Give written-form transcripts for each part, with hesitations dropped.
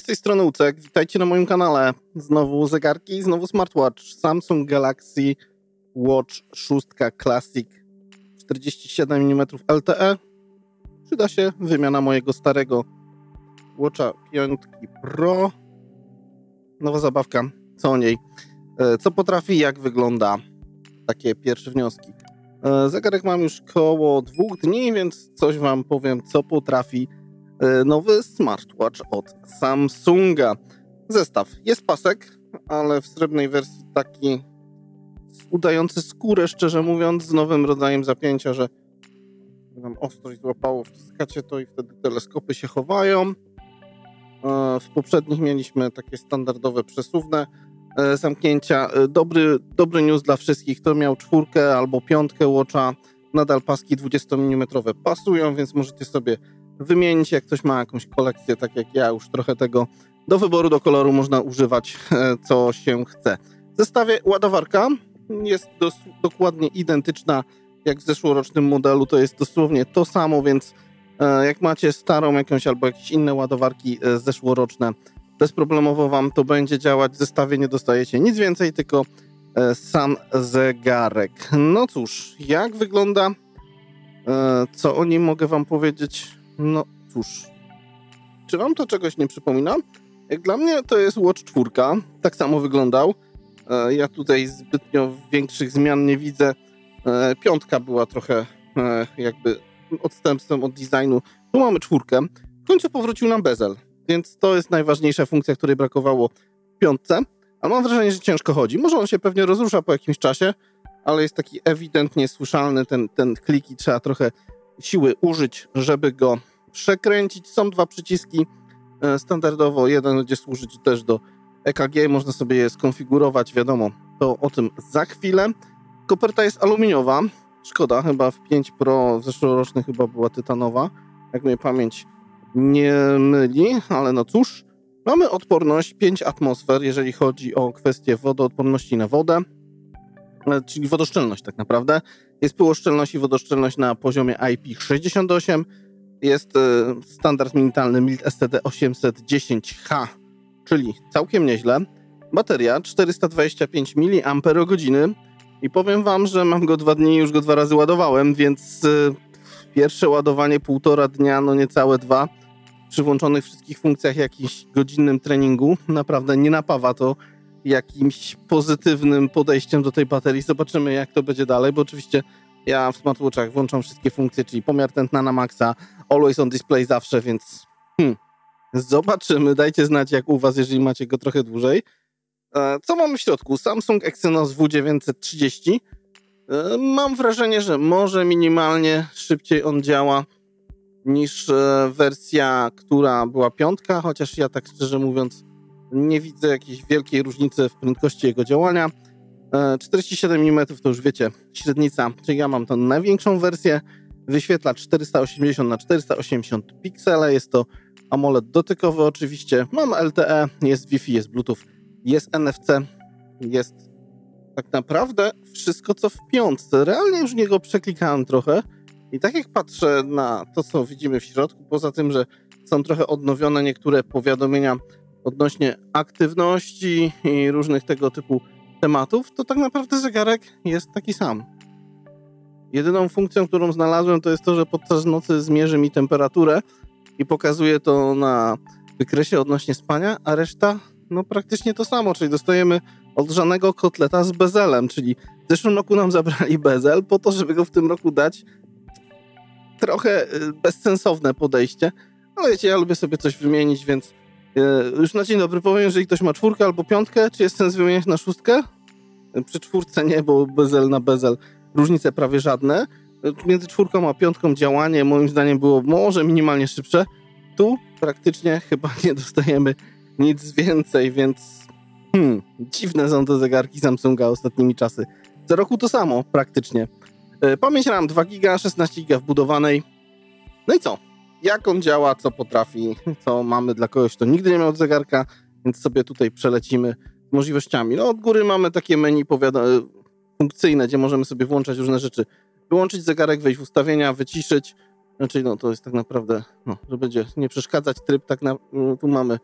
tej strony Ucek, witajcie na moim kanale. Znowu zegarki, znowu smartwatch. Samsung Galaxy Watch 6 Classic 47 mm LTE. Przyda się wymiana mojego starego Watcha 5 Pro. Nowa zabawka, co o niej? Co potrafi, jak wygląda? Takie pierwsze wnioski. Zegarek mam już koło 2 dni, więc coś wam powiem, co potrafi nowy smartwatch od Samsunga. Zestaw. Jest pasek, ale w srebrnej wersji taki udający skórę, szczerze mówiąc, z nowym rodzajem zapięcia, że tam ostrość złapało, wciskacie to i wtedy teleskopy się chowają. W poprzednich mieliśmy takie standardowe przesuwne zamknięcia. Dobry news dla wszystkich, kto miał 4 albo 5 Watcha, nadal paski 20 mm pasują, więc możecie sobie wymienić, jak ktoś ma jakąś kolekcję, tak jak ja, już trochę tego do wyboru, do koloru można używać, co się chce. W zestawie ładowarka jest dokładnie identyczna jak w zeszłorocznym modelu, to jest dosłownie to samo, więc jak macie starą jakąś albo jakieś inne ładowarki zeszłoroczne, bezproblemowo wam to będzie działać. W zestawie nie dostajecie nic więcej, tylko sam zegarek. No cóż, jak wygląda? Co o nim mogę wam powiedzieć? No cóż, czy wam to czegoś nie przypomina? Jak dla mnie to jest Watch 4, tak samo wyglądał. Ja tutaj zbytnio większych zmian nie widzę. 5 była trochę jakby odstępstwem od designu. Tu mamy 4. W końcu powrócił nam bezel, więc to jest najważniejsza funkcja, której brakowało w 5. Ale mam wrażenie, że ciężko chodzi. Może on się pewnie rozrusza po jakimś czasie, ale jest taki ewidentnie słyszalny ten klik i trzeba trochę siły użyć, żeby go przekręcić. Są 2 przyciski standardowo. Jeden będzie służyć też do EKG. Można sobie je skonfigurować, wiadomo, to o tym za chwilę. Koperta jest aluminiowa. Szkoda, chyba w 5 Pro zeszłoroczny chyba była tytanowa, jak mnie pamięć nie myli, ale no cóż. Mamy odporność 5 atmosfer, jeżeli chodzi o kwestię wodoodporności na wodę, czyli wodoszczelność tak naprawdę. Jest pyłoszczelność i wodoszczelność na poziomie IP68. Jest standard minimalny MILT STD 810H, czyli całkiem nieźle. Bateria 425 mAh i powiem wam, że mam go 2 dni, już go 2 razy ładowałem, więc pierwsze ładowanie 1,5 dnia, no niecałe 2, przy włączonych wszystkich funkcjach, jakimś godzinnym treningu, naprawdę nie napawa to jakimś pozytywnym podejściem do tej baterii. Zobaczymy, jak to będzie dalej, bo oczywiście ja w smartwatchach włączam wszystkie funkcje, czyli pomiar tętna na maksa, always on display zawsze, więc zobaczymy. Dajcie znać, jak u was, jeżeli macie go trochę dłużej. Co mamy w środku? Samsung Exynos W930. Mam wrażenie, że może minimalnie szybciej on działa niż wersja, która była 5, chociaż ja tak szczerze mówiąc nie widzę jakiejś wielkiej różnicy w prędkości jego działania. 47 mm to już wiecie, średnica, czyli ja mam tą największą wersję, wyświetla 480 na 480 piksele, jest to AMOLED dotykowy oczywiście, mam LTE, jest Wi-Fi, jest Bluetooth, jest NFC, jest tak naprawdę wszystko co w 5. Realnie już niego przeklikałem trochę i tak jak patrzę na to, co widzimy w środku, poza tym, że są trochę odnowione niektóre powiadomienia odnośnie aktywności i różnych tego typu tematów, to tak naprawdę zegarek jest taki sam. Jedyną funkcją, którą znalazłem, to jest to, że podczas nocy zmierzy mi temperaturę i pokazuje to na wykresie odnośnie spania, a reszta no praktycznie to samo, czyli dostajemy odgrzanego kotleta z bezelem, czyli w zeszłym roku nam zabrali bezel po to, żeby go w tym roku dać. Trochę bezsensowne podejście, ale wiecie, ja lubię sobie coś wymienić, więc już na dzień dobry powiem, jeżeli ktoś ma 4 albo 5, czy jest sens wymieniać na 6? Przy 4 nie, bo bezel na bezel różnice prawie żadne. Między 4 a 5 działanie moim zdaniem było może minimalnie szybsze. Tu praktycznie chyba nie dostajemy nic więcej, więc dziwne są te zegarki Samsunga ostatnimi czasy. Co roku to samo praktycznie. Pamięć RAM 2 GB, 16 GB wbudowanej. No i co? Jak on działa, co potrafi, co mamy dla kogoś, kto nigdy nie miał zegarka, więc sobie tutaj przelecimy z możliwościami. No od góry mamy takie menu funkcyjne, gdzie możemy sobie włączać różne rzeczy. Wyłączyć zegarek, wejść w ustawienia, wyciszyć. Znaczy no to jest tak naprawdę, no, że będzie nie przeszkadzać tryb, tu mamy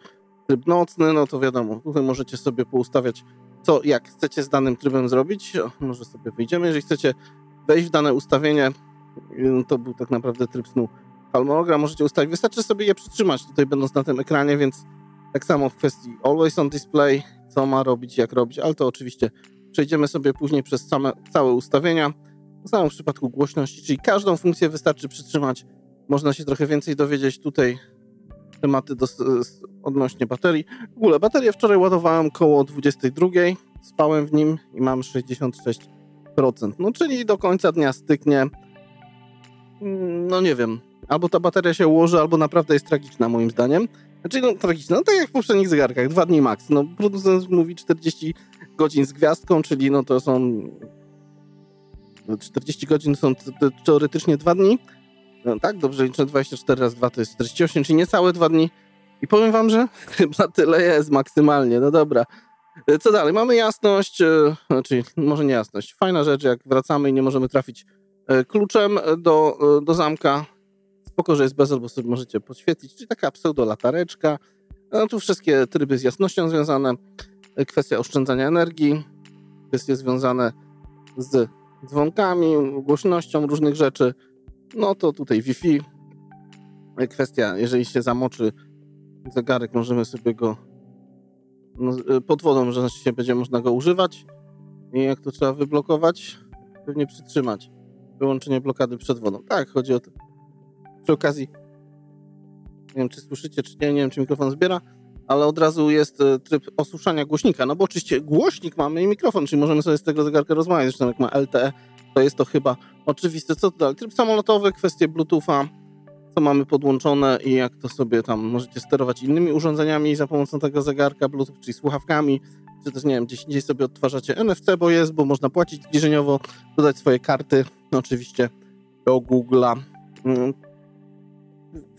tryb nocny, no to wiadomo, tutaj możecie sobie poustawiać jak chcecie z danym trybem zrobić. Może sobie wyjdziemy, jeżeli chcecie wejść w dane ustawienie, to był tak naprawdę tryb snu. Harmonogram możecie ustawić, wystarczy sobie je przytrzymać tutaj będąc na tym ekranie, więc tak samo w kwestii Always on Display, co ma robić, jak robić, ale to oczywiście przejdziemy sobie później przez całe ustawienia. W samym przypadku głośności, czyli każdą funkcję wystarczy przytrzymać. Można się trochę więcej dowiedzieć tutaj tematy odnośnie baterii. W ogóle baterię wczoraj ładowałem koło 22, spałem w nim i mam 66%. No czyli do końca dnia styknie. No nie wiem, albo ta bateria się ułoży, albo naprawdę jest tragiczna moim zdaniem. Znaczy no tragiczna, no tak jak w poprzednich zegarkach, 2 dni max. No producent mówi 40 godzin z gwiazdką, czyli no to są 40 godzin są teoretycznie 2 dni. No tak, dobrze liczę, 24 razy 2 to jest 48, czyli niecałe 2 dni. I powiem wam, że chyba tyle jest maksymalnie. No dobra. Co dalej? Mamy jasność, znaczy może nie jasność. Fajna rzecz, jak wracamy i nie możemy trafić kluczem do zamka. Spoko, że jest bezel, bo sobie możecie podświetlić. Czyli taka pseudo-latareczka. No, tu wszystkie tryby z jasnością związane. Kwestia oszczędzania energii. Kwestie związane z dzwonkami, głośnością różnych rzeczy. No to tutaj Wi-Fi. Kwestia, jeżeli się zamoczy zegarek, możemy sobie go pod wodą, że się będzie można go używać. I jak to trzeba wyblokować? Pewnie przytrzymać. Wyłączenie blokady przed wodą. Tak, chodzi o to. Przy okazji, nie wiem, czy słyszycie, czy nie wiem, czy mikrofon zbiera, ale od razu jest tryb osuszania głośnika, no bo oczywiście głośnik mamy i mikrofon, czyli możemy sobie z tego zegarka rozmawiać. Zresztą jak ma LTE, to jest to chyba oczywiste. Co dalej? Tryb samolotowy, kwestie Bluetootha, co mamy podłączone i jak to sobie tam możecie sterować innymi urządzeniami za pomocą tego zegarka Bluetooth, czyli słuchawkami, czy też nie wiem, gdzieś indziej sobie odtwarzacie NFC, bo można płacić zbliżeniowo, dodać swoje karty, no oczywiście do Google'a,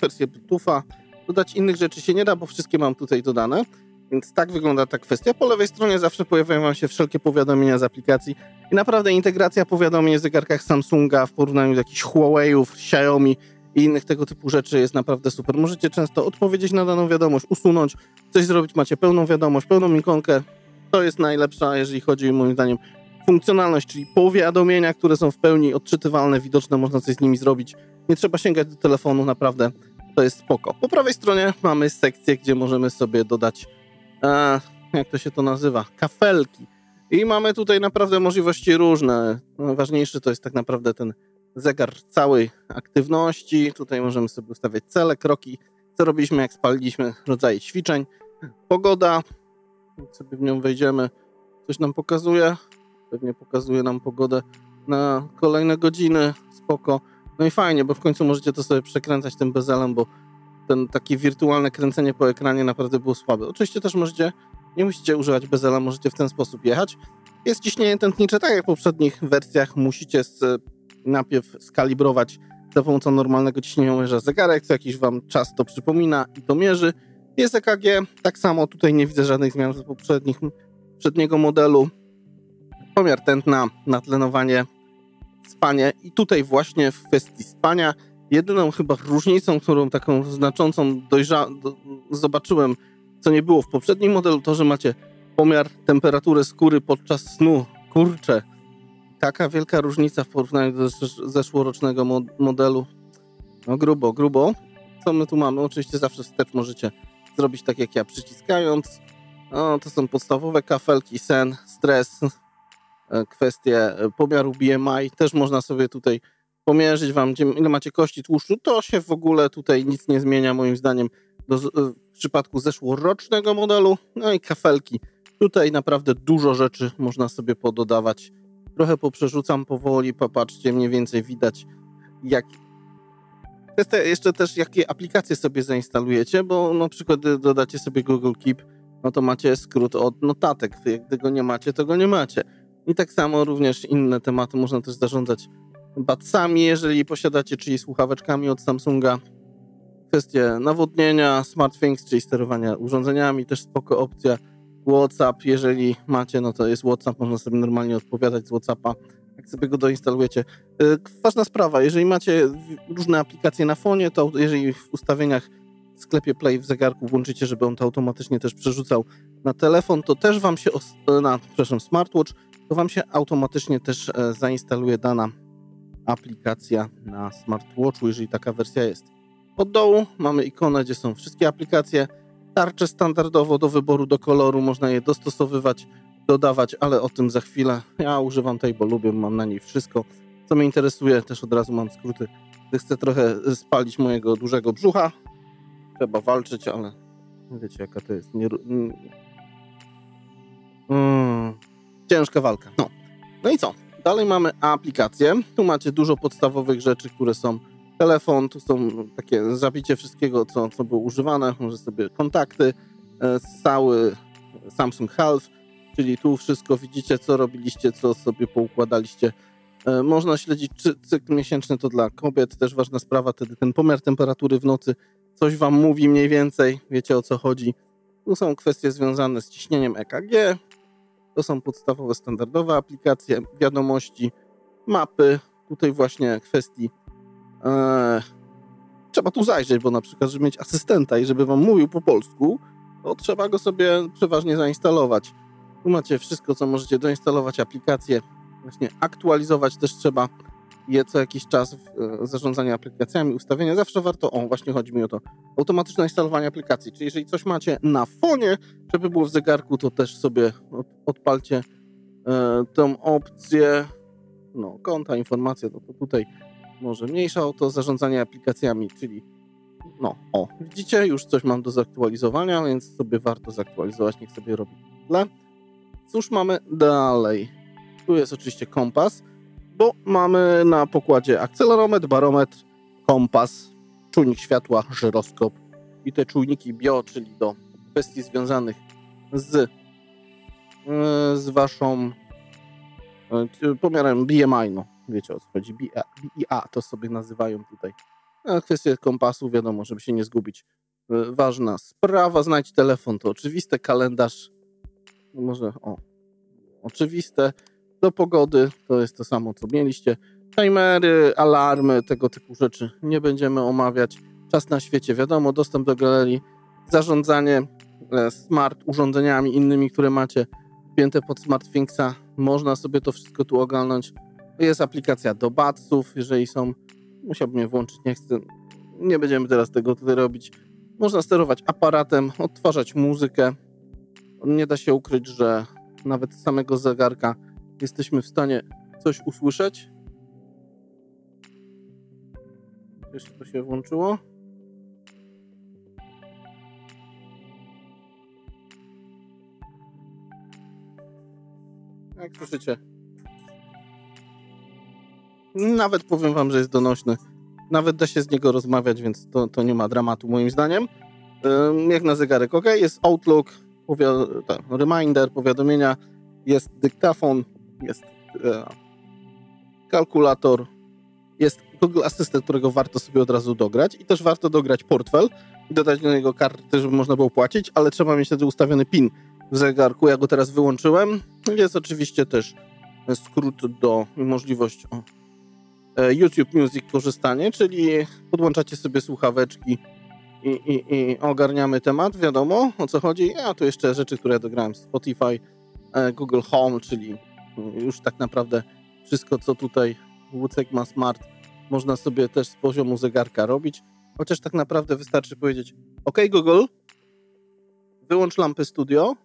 wersję Bluetootha, dodać innych rzeczy się nie da, bo wszystkie mam tutaj dodane, więc tak wygląda ta kwestia. Po lewej stronie zawsze pojawiają wam się wszelkie powiadomienia z aplikacji i naprawdę integracja powiadomień w zegarkach Samsunga w porównaniu do jakichś Huawei'ów, Xiaomi i innych tego typu rzeczy jest naprawdę super. Możecie często odpowiedzieć na daną wiadomość, usunąć, coś zrobić, macie pełną wiadomość, pełną ikonkę. To jest najlepsza, jeżeli chodzi moim zdaniem funkcjonalność, czyli powiadomienia, które są w pełni odczytywalne, widoczne, można coś z nimi zrobić. Nie trzeba sięgać do telefonu, naprawdę to jest spoko. Po prawej stronie mamy sekcję, gdzie możemy sobie dodać, jak to się to nazywa, kafelki. I mamy tutaj naprawdę możliwości różne. Najważniejszy to jest tak naprawdę ten zegar całej aktywności. Tutaj możemy sobie ustawiać cele, kroki, co robiliśmy, jak spaliliśmy, rodzaje ćwiczeń. Pogoda, jak sobie w nią wejdziemy, coś nam pokazuje. Pewnie pokazuje nam pogodę na kolejne godziny. Spoko. No i fajnie, bo w końcu możecie to sobie przekręcać tym bezelem, bo ten takie wirtualne kręcenie po ekranie naprawdę było słabe. Oczywiście też nie musicie używać bezela, możecie w ten sposób jechać. Jest ciśnienie tętnicze, tak jak w poprzednich wersjach, musicie najpierw skalibrować za pomocą normalnego ciśnieniomierza zegarek, co jakiś wam czas to przypomina i to mierzy. Jest EKG, tak samo tutaj nie widzę żadnych zmian z poprzedniego modelu. Pomiar tętna, natlenowanie, spanie i tutaj właśnie w kwestii spania jedyną chyba różnicą, którą taką znaczącą zobaczyłem, co nie było w poprzednim modelu, to, że macie pomiar temperatury skóry podczas snu. Kurczę, taka wielka różnica w porównaniu do zeszłorocznego modelu. No grubo. Co my tu mamy? Oczywiście zawsze wstecz możecie zrobić tak jak ja, przyciskając. No, to są podstawowe kafelki, sen, stres, kwestie pomiaru BMI. Też można sobie tutaj pomierzyć wam, ile macie kości tłuszczu. To się w ogóle tutaj nic nie zmienia moim zdaniem w przypadku zeszłorocznego modelu. No i kafelki. Tutaj naprawdę dużo rzeczy można sobie pododawać. Trochę poprzerzucam powoli, popatrzcie, mniej więcej widać jeszcze też jakie aplikacje sobie zainstalujecie, bo na przykład dodacie sobie Google Keep, no to macie skrót od notatek. Jak tego nie macie, to go nie macie. I tak samo również inne tematy można też zarządzać budsami, jeżeli posiadacie, czyli słuchaweczkami od Samsunga. Kwestie nawodnienia, SmartThings, czyli sterowania urządzeniami, też spoko opcja. WhatsApp, jeżeli macie, no to jest WhatsApp, można sobie normalnie odpowiadać z WhatsAppa, jak sobie go doinstalujecie. Ważna sprawa, jeżeli macie różne aplikacje na fonie, to jeżeli w ustawieniach sklepie Play w zegarku włączycie, żeby on to automatycznie też przerzucał na telefon, to też wam się, smartwatch, to wam się automatycznie też zainstaluje dana aplikacja na smartwatchu, jeżeli taka wersja jest. Od dołu mamy ikonę, gdzie są wszystkie aplikacje, tarcze standardowo do wyboru, do koloru, można je dostosowywać, dodawać, ale o tym za chwilę. Ja używam tej, bo lubię, mam na niej wszystko, co mnie interesuje. Też od razu mam skróty, gdy chcę trochę spalić mojego dużego brzucha. Trzeba walczyć, ale wiecie, jaka to jest ciężka walka. No i co? Dalej mamy aplikacje. Tu macie dużo podstawowych rzeczy, które są telefon, tu są takie zabicie wszystkiego, co było używane. Może sobie kontakty, cały Samsung Health, czyli tu wszystko widzicie, co robiliście, co sobie poukładaliście. Można śledzić cykl miesięczny, to dla kobiet też ważna sprawa, wtedy ten pomiar temperatury w nocy coś wam mówi mniej więcej, wiecie o co chodzi. Tu są kwestie związane z ciśnieniem EKG, to są podstawowe, standardowe aplikacje, wiadomości, mapy, tutaj właśnie kwestii trzeba tu zajrzeć, bo na przykład, żeby mieć asystenta i żeby wam mówił po polsku, to trzeba go sobie przeważnie zainstalować. Tu macie wszystko, co możecie doinstalować, aplikacje, właśnie aktualizować też trzeba je co jakiś czas w zarządzaniu aplikacjami, ustawienia. Zawsze warto, właśnie chodzi mi o to, automatyczne instalowanie aplikacji, czyli jeżeli coś macie na fonie, żeby było w zegarku, to też sobie odpalcie tą opcję, konta, informacja, to tutaj może mniejsza o to, zarządzanie aplikacjami, czyli widzicie, już coś mam do zaktualizowania, więc sobie warto zaktualizować, niech sobie robi tle. Cóż mamy dalej? Tu jest oczywiście kompas, bo mamy na pokładzie akcelerometr, barometr, kompas, czujnik światła, żyroskop i te czujniki bio, czyli do kwestii związanych z waszą pomiarem BMI, wiecie o co chodzi, BIA to sobie nazywają tutaj. Kwestie kompasu, wiadomo, żeby się nie zgubić. Ważna sprawa, znajdź telefon, to oczywiste, kalendarz, może oczywiste, do pogody, to jest to samo, co mieliście. Timery, alarmy, tego typu rzeczy nie będziemy omawiać. Czas na świecie, wiadomo, dostęp do galerii, zarządzanie smart urządzeniami innymi, które macie wpięte pod SmartThingsa. Można sobie to wszystko tu ogarnąć. Jest aplikacja do batsów, jeżeli są. Musiałbym je włączyć, nie chcę. Nie będziemy teraz tego tutaj robić. Można sterować aparatem, odtwarzać muzykę. Nie da się ukryć, że nawet z samego zegarka jesteśmy w stanie coś usłyszeć. Jeszcze to się włączyło. Jak słyszycie? Nawet powiem wam, że jest donośny. Nawet da się z niego rozmawiać, więc to nie ma dramatu moim zdaniem. Jak na zegarek, ok? Jest Outlook, reminder, powiadomienia, jest dyktafon, jest kalkulator, jest Google Assistant, którego warto sobie od razu dograć i też warto dograć portfel i dodać do niego karty, żeby można było płacić, ale trzeba mieć wtedy ustawiony PIN w zegarku. Ja go teraz wyłączyłem. Jest oczywiście też skrót do możliwość YouTube Music korzystanie, czyli podłączacie sobie słuchaweczki i ogarniamy temat, wiadomo o co chodzi. A tu jeszcze rzeczy, które ja dograłem, Spotify, Google Home, czyli już tak naprawdę wszystko, co tutaj Łucek ma smart, można sobie też z poziomu zegarka robić, chociaż tak naprawdę wystarczy powiedzieć: OK Google, wyłącz lampy studio.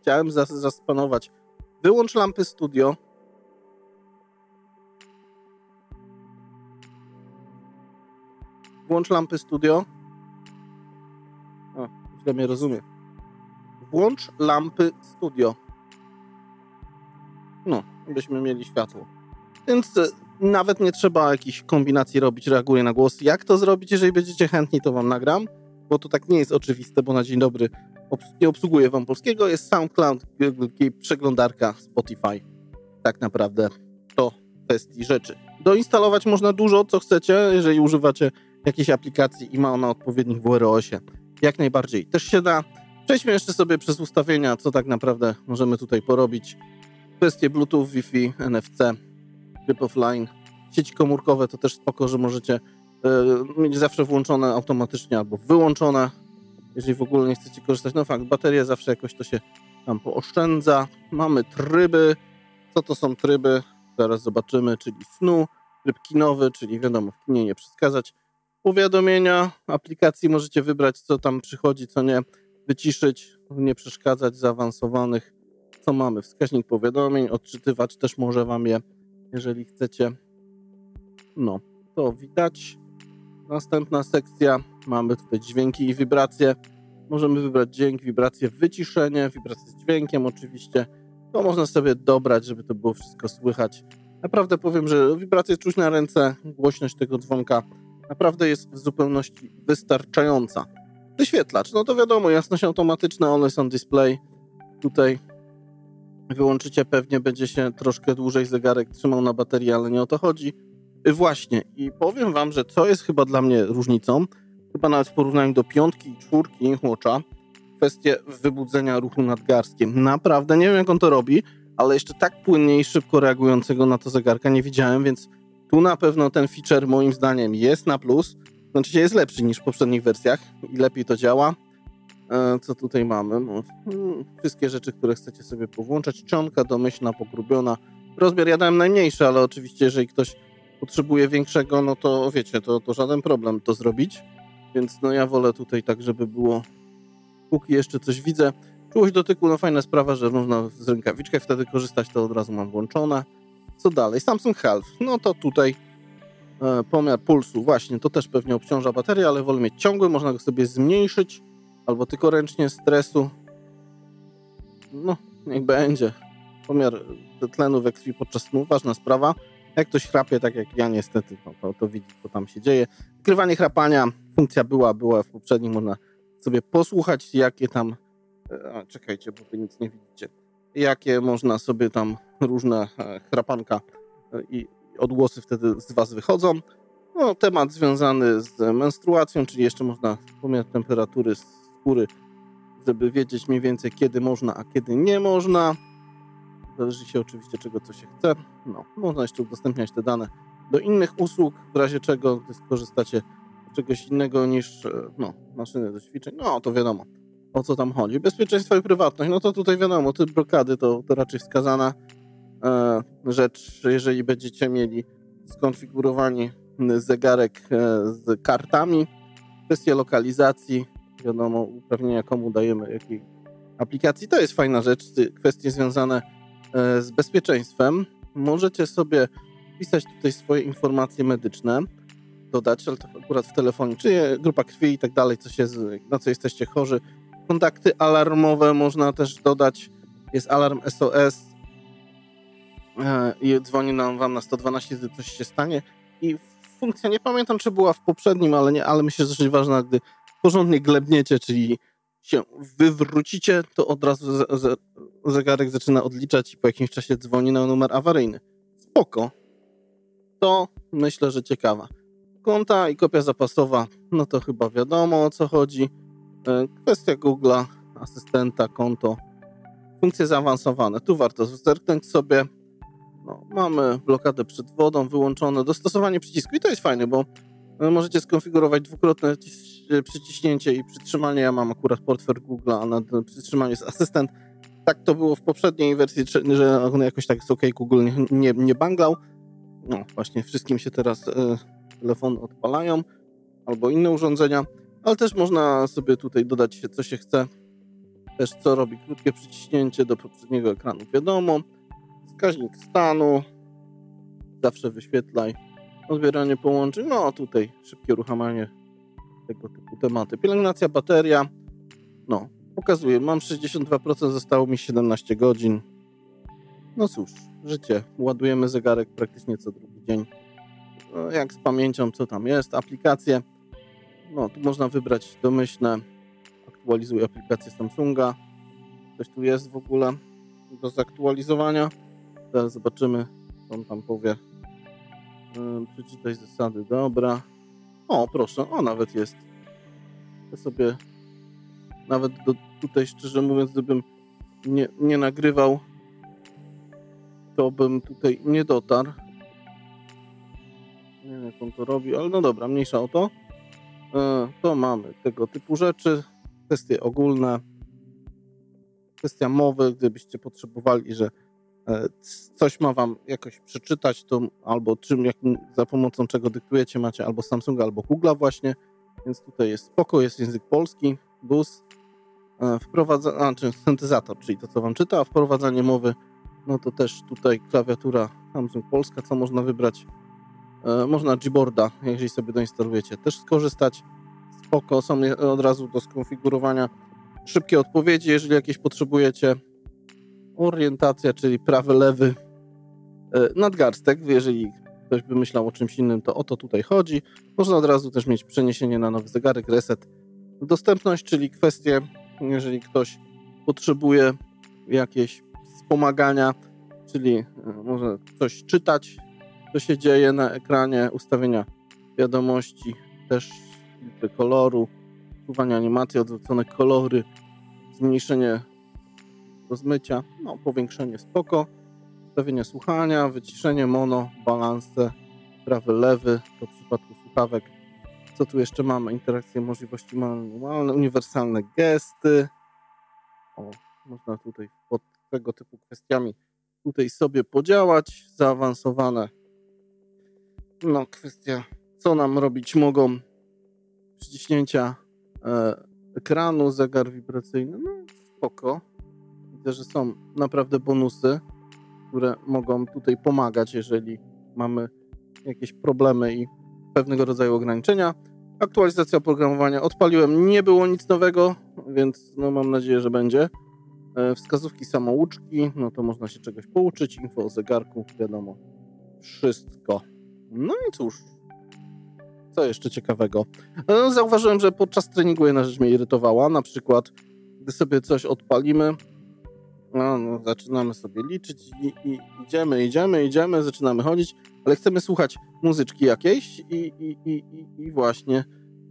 Chciałem zaspanować. Wyłącz lampy studio. Włącz lampy studio. Źle mnie rozumie. Włącz lampy studio. Byśmy mieli światło. Więc nawet nie trzeba jakichś kombinacji robić, reaguje na głos. Jak to zrobić? Jeżeli będziecie chętni, to wam nagram, bo to tak nie jest oczywiste, bo na dzień dobry nie obsługuje wam polskiego. Jest SoundCloud, Google Keep, przeglądarka, Spotify. Tak naprawdę to kwestii rzeczy. Doinstalować można dużo, co chcecie, jeżeli używacie jakiejś aplikacji i ma ona odpowiednik w WROS-ie. Jak najbardziej. Też się da. Przejdźmy jeszcze sobie przez ustawienia, co tak naprawdę możemy tutaj porobić. Kwestie Bluetooth, Wi-Fi, NFC, Trip offline, sieci komórkowe to też spoko, że możecie mieć zawsze włączone automatycznie albo wyłączone, jeżeli w ogóle nie chcecie korzystać. No fakt, bateria zawsze jakoś to się tam pooszczędza. Mamy tryby. Co to są tryby? Zaraz zobaczymy, czyli snu, tryb kinowy, czyli wiadomo, w kinie nie przeszkadzać. Powiadomienia aplikacji możecie wybrać, co tam przychodzi, co nie, wyciszyć, nie przeszkadzać, zaawansowanych. Co mamy? Wskaźnik powiadomień, odczytywacz też może wam je, jeżeli chcecie. No, to widać. Następna sekcja, mamy tutaj dźwięki i wibracje. Możemy wybrać dźwięk, wibrację, wyciszenie, wibrację z dźwiękiem oczywiście. To można sobie dobrać, żeby to było wszystko słychać. Naprawdę powiem, że wibrację czuć na ręce, głośność tego dzwonka naprawdę jest w zupełności wystarczająca. Wyświetlacz, no to wiadomo, jasność automatyczna, always on display. Tutaj wyłączycie, pewnie będzie się troszkę dłużej zegarek trzymał na baterii, ale nie o to chodzi. Właśnie, i powiem wam, że co jest chyba dla mnie różnicą, chyba nawet w porównaniu do 5 i 4 Watcha, kwestię wybudzenia ruchu nadgarstkiem. Naprawdę nie wiem, jak on to robi, ale jeszcze tak płynnie i szybko reagującego na to zegarka nie widziałem, więc tu na pewno ten feature moim zdaniem jest na plus. Znaczy jest lepszy niż w poprzednich wersjach i lepiej to działa. Co tutaj mamy? No, wszystkie rzeczy, które chcecie sobie powłączać. Czcionka domyślna, pogrubiona. Rozmiar ja dałem najmniejszy, ale oczywiście jeżeli ktoś potrzebuje większego, no to wiecie, to żaden problem to zrobić. Więc no ja wolę tutaj tak, żeby było, póki jeszcze coś widzę. Czułość dotyku, no fajna sprawa, że można z rękawiczkach wtedy korzystać, to od razu mam włączone. Co dalej? Samsung Health. No to tutaj pomiar pulsu. Właśnie, to też pewnie obciąża baterię, ale wolę mieć ciągły, można go sobie zmniejszyć albo tylko ręcznie, stresu. No, niech będzie. Pomiar tlenu we krwi podczas snu, ważna sprawa. Jak ktoś chrapie, tak jak ja niestety, no, to widzi, co tam się dzieje. Wykrywanie chrapania, funkcja była w poprzednim, można sobie posłuchać, jakie tam... czekajcie, bo wy nic nie widzicie. Jakie można sobie tam różne chrapanka i odgłosy wtedy z was wychodzą. No, temat związany z menstruacją, czyli jeszcze można pomiar temperatury skóry, żeby wiedzieć mniej więcej, kiedy można, a kiedy nie można. Zależy się oczywiście, czego co się chce. No, można jeszcze udostępniać te dane do innych usług, w razie czego gdy skorzystacie z czegoś innego niż maszyny do ćwiczeń. No, to wiadomo, o co tam chodzi. Bezpieczeństwo i prywatność, no to tutaj wiadomo, typ blokady to raczej wskazana rzecz, jeżeli będziecie mieli skonfigurowani zegarek z kartami. Kwestia lokalizacji, wiadomo, uprawnienia komu dajemy, jakiej aplikacji. To jest fajna rzecz. Kwestie związane z bezpieczeństwem. Możecie sobie wpisać tutaj swoje informacje medyczne, dodać, ale to akurat w telefonie, czy grupa krwi i tak dalej, na co jesteście chorzy. Kontakty alarmowe można też dodać. Jest alarm SOS i dzwoni wam na 112, gdy coś się stanie. I funkcja, nie pamiętam, czy była w poprzednim, ale myślę, że dosyć ważna, gdy porządnie glebniecie, czyli się wywrócicie, to od razu zegarek zaczyna odliczać i po jakimś czasie dzwoni na numer awaryjny. Spoko. To myślę, że ciekawa. Konta i kopia zapasowa, no to chyba wiadomo, o co chodzi. Kwestia Google'a, asystenta, konto, funkcje zaawansowane. Tu warto zerknąć sobie. No, mamy blokadę przed wodą, wyłączone dostosowanie przycisku i to jest fajne, bo możecie skonfigurować dwukrotne przyciśnięcie i przytrzymanie. Ja mam akurat portfel Google'a, a na przytrzymaniu jest asystent. Tak to było w poprzedniej wersji, że on jakoś tak jest OK, Google nie banglał. No właśnie, wszystkim się teraz telefony odpalają albo inne urządzenia, ale też można sobie tutaj dodać, co się chce. Też co robi krótkie przyciśnięcie do poprzedniego ekranu, wiadomo. Wskaźnik stanu, zawsze wyświetlaj. Odbieranie połączeń, no tutaj szybkie uruchamianie tego typu tematy. Pielęgnacja, bateria, no pokazuję, mam 62%, zostało mi 17 godzin. No cóż, życie, ładujemy zegarek praktycznie co drugi dzień. No, jak z pamięcią, co tam jest, aplikacje, no tu można wybrać domyślne, aktualizuj aplikację Samsunga, coś tu jest w ogóle do zaktualizowania. Teraz zobaczymy, co on tam powie. Przeczytaj zasady, dobra. O, proszę, nawet jest. Ja sobie nawet tutaj, szczerze mówiąc, gdybym nie nagrywał, to bym tutaj nie dotarł. Nie wiem, jak on to robi, ale no dobra, mniejsza o to. To mamy tego typu rzeczy, kwestie ogólne, kwestia mowy, gdybyście potrzebowali, że coś ma wam jakoś przeczytać, to albo za pomocą czego dyktujecie, macie albo Samsunga, albo Google'a właśnie, więc tutaj jest spoko, jest język polski, BUS, czy syntezator, czyli to, co wam czyta, a wprowadzanie mowy, no to też tutaj klawiatura Samsung Polska, co można wybrać. Można Gboarda, jeżeli sobie doinstalujecie, też skorzystać. Spoko, są od razu do skonfigurowania. Szybkie odpowiedzi, jeżeli jakieś potrzebujecie. Orientacja, czyli prawy, lewy. Nadgarstek, jeżeli ktoś by myślał o czymś innym, to o to tutaj chodzi. Można od razu też mieć przeniesienie na nowy zegarek, reset. Dostępność, czyli kwestie, jeżeli ktoś potrzebuje jakieś wspomagania, czyli może coś czytać, co się dzieje na ekranie, ustawienia wiadomości, też filtry koloru, usuwanie animacji, odwrócone kolory, zmniejszenie rozmycia, no powiększenie spoko, ustawienie słuchania, wyciszenie mono, balanse, prawy, lewy, to w przypadku słuchawek. Co tu jeszcze mamy? Interakcje, możliwości manualne, uniwersalne gesty. O, można tutaj pod tego typu kwestiami tutaj sobie podziałać, zaawansowane. No, kwestia, co nam robić mogą przyciśnięcia ekranu, zegar wibracyjny, no spoko. Widzę, że są naprawdę bonusy, które mogą tutaj pomagać, jeżeli mamy jakieś problemy i pewnego rodzaju ograniczenia. Aktualizacja oprogramowania odpaliłem, nie było nic nowego, więc no mam nadzieję, że będzie. Wskazówki samouczki, no to można się czegoś pouczyć, info o zegarku, wiadomo, wszystko. No i cóż, co jeszcze ciekawego? Zauważyłem, że podczas treningu jedna rzecz mnie irytowała, na przykład gdy sobie coś odpalimy, no, zaczynamy sobie liczyć i idziemy, zaczynamy chodzić, ale chcemy słuchać muzyczki jakiejś i właśnie,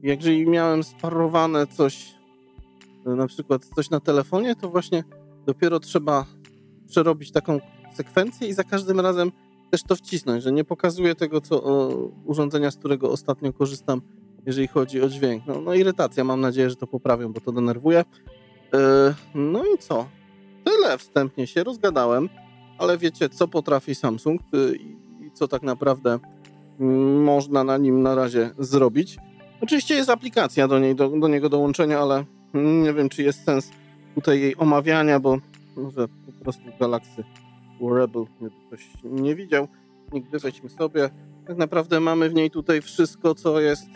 jeżeli miałem sparowane coś, na przykład coś na telefonie, to właśnie dopiero trzeba przerobić taką sekwencję i za każdym razem też to wcisnąć, że nie pokazuje tego, urządzenia, z którego ostatnio korzystam, jeżeli chodzi o dźwięk. No irytacja, mam nadzieję, że to poprawią, bo to denerwuje. No i co? Tyle wstępnie się rozgadałem, ale wiecie, co potrafi Samsung i co tak naprawdę można na nim na razie zrobić. Oczywiście jest aplikacja do niego dołączenia, ale nie wiem, czy jest sens tutaj jej omawiania, bo może po prostu Galaxy Wearable ktoś nie widział. Nigdy weźmy sobie. Tak naprawdę mamy w niej tutaj wszystko, co jest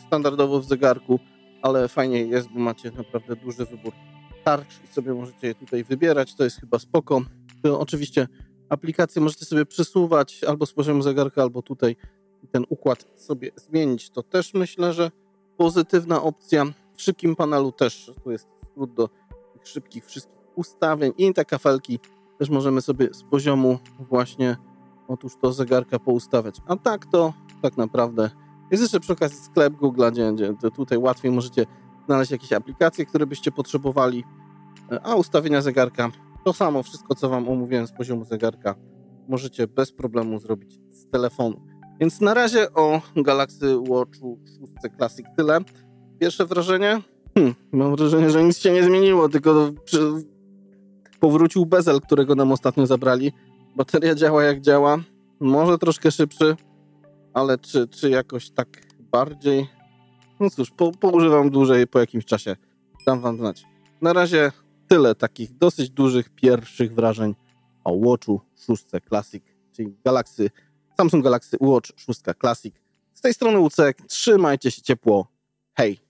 standardowo w zegarku, ale fajnie jest, bo macie naprawdę duży wybór tarcz i sobie możecie je tutaj wybierać. To jest chyba spoko. To oczywiście aplikacje możecie sobie przesuwać albo z poziomu zegarka, albo tutaj ten układ sobie zmienić. To też myślę, że pozytywna opcja. W szybkim panelu też tu jest skrót do tych szybkich wszystkich ustawień i te kafelki też możemy sobie z poziomu właśnie otóż to zegarka poustawiać. A tak to tak naprawdę jest jeszcze przy okazji sklep Google'a, gdzie tutaj łatwiej możecie znaleźć jakieś aplikacje, które byście potrzebowali, a ustawienia zegarka to samo, wszystko co wam omówiłem z poziomu zegarka możecie bez problemu zrobić z telefonu. Więc na razie o Galaxy Watchu 6 Classic tyle. Pierwsze wrażenie? Mam wrażenie, że nic się nie zmieniło, tylko powrócił bezel, którego nam ostatnio zabrali. Bateria działa jak działa, może troszkę szybszy, ale czy jakoś tak bardziej? No cóż, poużywam dłużej, po jakimś czasie dam wam znać. Na razie tyle takich dosyć dużych pierwszych wrażeń o Watchu 6 Classic, czyli Samsung Galaxy Watch 6 Classic. Z tej strony Łucek, trzymajcie się ciepło, hej!